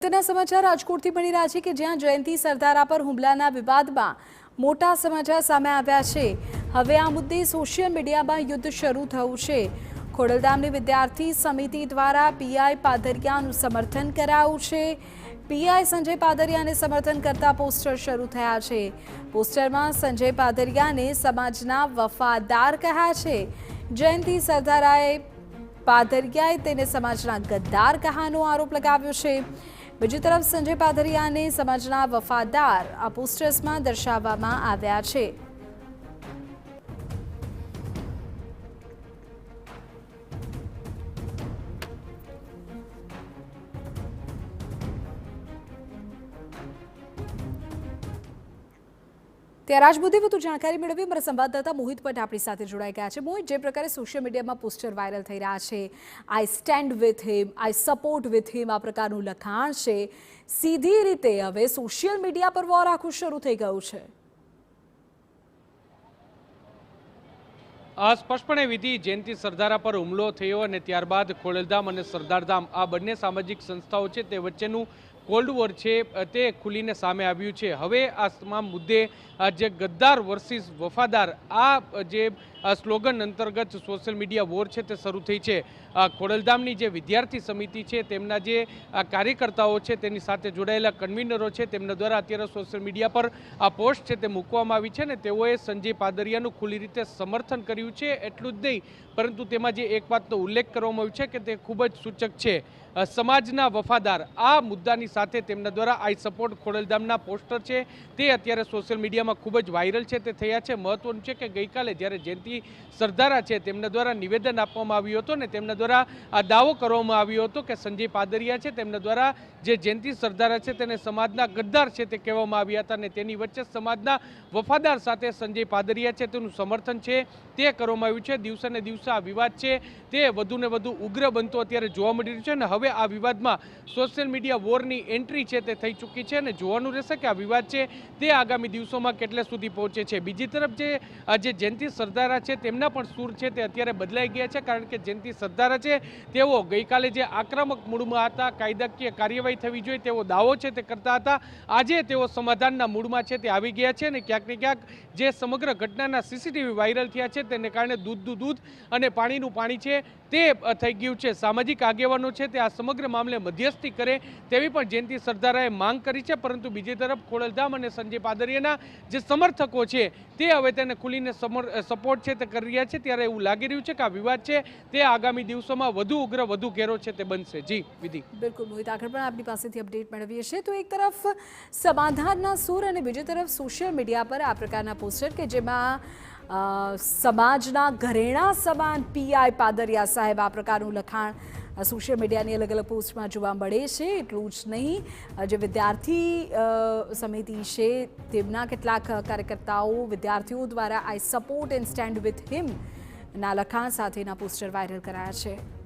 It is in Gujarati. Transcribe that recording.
તેના સમાચાર રાજકોટથી મળી રહ્યા છે કે જ્યાં જયંતિ સરદારા પર હુમલાના વિવાદમાં મોટા સમાચાર સામે આવ્યા છે। હવે આ મુદ્દે સોશિયલ મીડિયામાં યુદ્ધ શરૂ થયું છે। ખોડલધામની વિદ્યાર્થી સમિતિ દ્વારા પીઆઈ પાદરિયાનું સમર્થન કરાયું છે। પીઆઈ સંજય પાદરિયાને સમર્થન કરતા પોસ્ટર શરૂ થયા છે। પોસ્ટરમાં સંજય પાદરિયાને સમાજના વફાદાર કહ્યા છે। જયંતિ સરદારાએ પાદરિયાએ તેને સમાજના ગદ્દાર કહાનો આરોપ લગાવ્યો છે। બીજી તરફ સંજય પાદરિયાને સમાજના વફાદાર આ પોસ્ટર્સમાં દર્શાવવામાં આવ્યા છે। ત્યારે આજ મુદ્દે વધુ જાણકારી મેળવી અમારા સંવાદદાતા મોહિત ભટ્ટ આપણી સાથે જોડાઈ ગયા છે। મોહિત, જે પ્રકારે સોશિયલ મીડિયામાં પોસ્ટર વાયરલ થઈ રહ્યા છે, આઈ stand with him, I support with him, આ પ્રકારનું લખાણ છે, સીધી રીતે હવે સોશિયલ મીડિયા પર વોર આખું શરૂ થઈ ગયું છે। સ્પષ્ટપણે વિધિ જયંતિ સરદારા પર હુમલો થયો અને ત્યારબાદ ખોડલધામ અને સરદારધામ આ બંને સામાજિક સંસ્થાઓ છે તે વચ્ચેનું કોલ્ડ વોર છે તે ખુલીને સામે આવ્યું છે। હવે આ તમામ મુદ્દે જે ગદ્દાર વર્સિસ વફાદાર આ જે સ્લોગન અંતર્ગત સોશિયલ મીડિયા વોર છે તે શરૂ થઈ છે। ખોડલધામની જે વિદ્યાર્થી સમિતિ છે તેમના જે કાર્યકર્તાઓ છે તેની સાથે જોડાયેલા કન્વીનરો છે તેમના દ્વારા અત્યારે સોશિયલ મીડિયા પર આ પોસ્ટ છે તે મૂકવામાં આવી છે અને તેઓએ સંજય પાદરિયાનું ખુલ્લી રીતે સમર્થન કર્યું છે। એટલું જ નહીં, પરંતુ તેમાં જે એક વાતનો ઉલ્લેખ કરવામાં આવ્યો છે કે તે ખૂબ જ સૂચક છે, સમાજના વફાદાર આ મુદ્દાની સાથે તેમના દ્વારા આઈ સપોર્ટ ખોડલધામના પોસ્ટર છે તે અત્યારે સોશિયલ મીડિયામાં ખૂબ જ વાયરલ છે તે થયા છે। મહત્વનું છે કે ગઈકાલે જ્યારે જયંતિ સરદારા છે તેમના દ્વારા નિવેદન આપવામાં આવ્યું હતું ને તેમના દ્વારા આ દાવો કરવામાં આવ્યો હતો કે સંજય પાદરિયા છે તેમના દ્વારા જે જયંતિ સરદારા છે તેને સમાજના ગદ્દાર છે તે કહેવામાં આવ્યા હતા અને તેની વચ્ચે સમાજના વફાદાર સાથે સંજય પાદરિયા છે તેનું સમર્થન છે તે કરવામાં આવ્યું છે। દિવસે ને દિવસે આ વિવાદ છે તે વધુ ને વધુ ઉગ્ર બનતો અત્યારે જોવા મળી રહ્યું છે અને હવે આ વિવાદમાં સોશિયલ મીડિયા વોરની એન્ટ્રી છે તે થઈ ચૂકી છે અને જોવાનું રહેશે કે આ વિવાદ છે તે આગામી દિવસોમાં કેટલે સુધી પહોંચે છે। બીજી તરફ જે જયંતિ સરદારા છે તેમના પણ સૂર છે તે અત્યારે બદલાઈ ગયા છે, કારણ કે જયંતિ સરદારા છે તેઓ ગઈકાલે જે આક્રમક મૂડમાં હતા, કાયદાકીય કાર્યવાહી થવી જોઈએ તેવો દાવો છે તે કરતા હતા, આજે તેઓ સમાધાનના મૂડમાં છે તે આવી ગયા છે અને ક્યાંક ને ક્યાંક જે સમગ્ર ઘટનાના સીસીટીવી વાયરલ થયા છે તેને કારણે દૂધ અને પાણીનું પાણી છે તે થઈ ગયું છે। સામાજિક આગેવાનો છે તે આ સમગ્ર મામલે મધ્યસ્થી કરે તેવી પણ જયંતિ સરદારાએ માંગ કરી છે, પરંતુ બીજી તરફ ખોડલધામ અને સંજય પાદરિયાના જે સમર્થકો છે તે હવે તેને ખુલીને સપોર્ટ છે તે કરી રહ્યા છે। ત્યારે એવું લાગી રહ્યું છે કે આ વિવાદ છે તે આગામી દિવસોમાં વધુ ઉગ્ર, વધુ ઘેરો છે તે બનશે। જી વિધિ। બિલકુલ મોહિત, આગળ પણ આપની પાસેથી અપડેટ મેળવીએ છીએ। તો એક તરફ સમાધાનના સૂર અને બીજી તરફ સોશિયલ મીડિયા પર આ પ્રકારના પોસ્ટર કે જેમાં સમાજના ઘરેણા સમાન પીઆઈ પાદરિયા સાહેબ આ પ્રકારનું લખાણ સોશિયલ મીડિયાની અલગ અલગ પોસ્ટમાં જોવા મળે છે। એટલું જ નહીં, જે વિદ્યાર્થી સમિતિ છે તેમના કેટલાક કાર્યકર્તાઓ વિદ્યાર્થીઓ દ્વારા આઈ support and stand with him ના લખાણ સાથેના પોસ્ટર વાયરલ કરાયા છે।